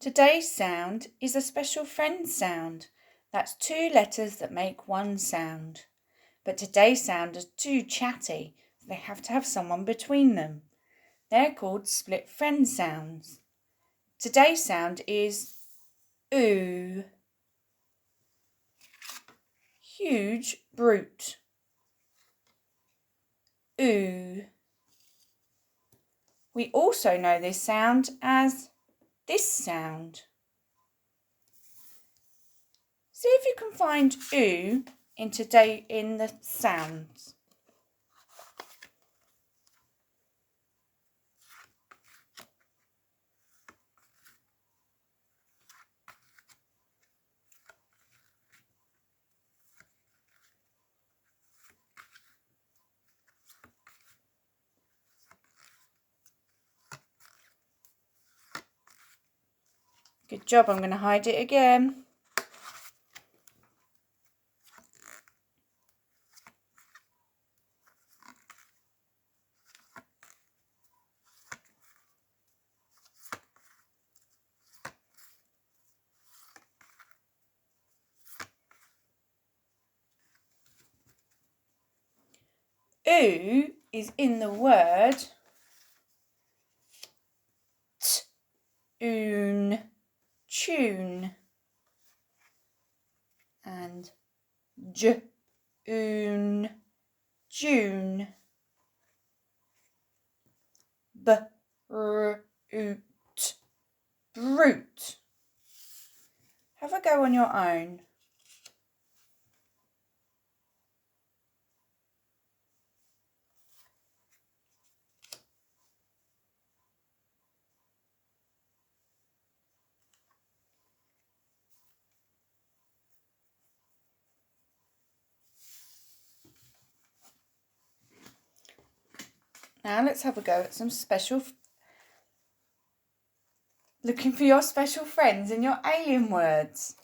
Today's sound is a special friend sound. That's two letters that make one sound. But today's sound is too chatty, so they have to have someone between them. They're called split friend sounds. Today's sound is oo. Huge brute. Oo. We also know this sound as this sound. See if you can find oo in the sounds. Good job, I'm going to hide it again. Oo is in the word oon, tune, and oon, June, brute, brute. Have a go on your own. Now let's have a go at some looking for your special friends in your alien words.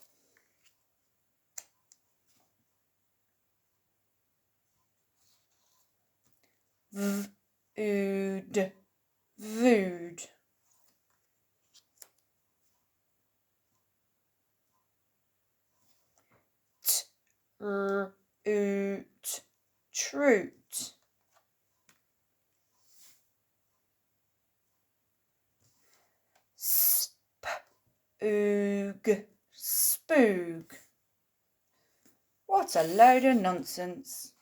Ood, vood. Oot, troot. Oog, spoog. What a load of nonsense.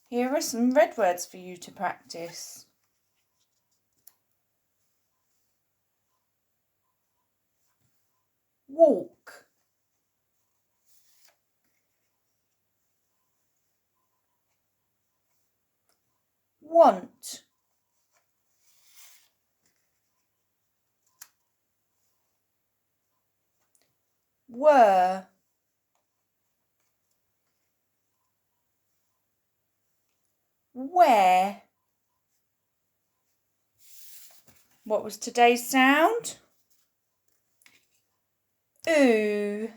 Here are some red words for you to practice. Walk. Want. Were. Where. What was today's sound? Oo.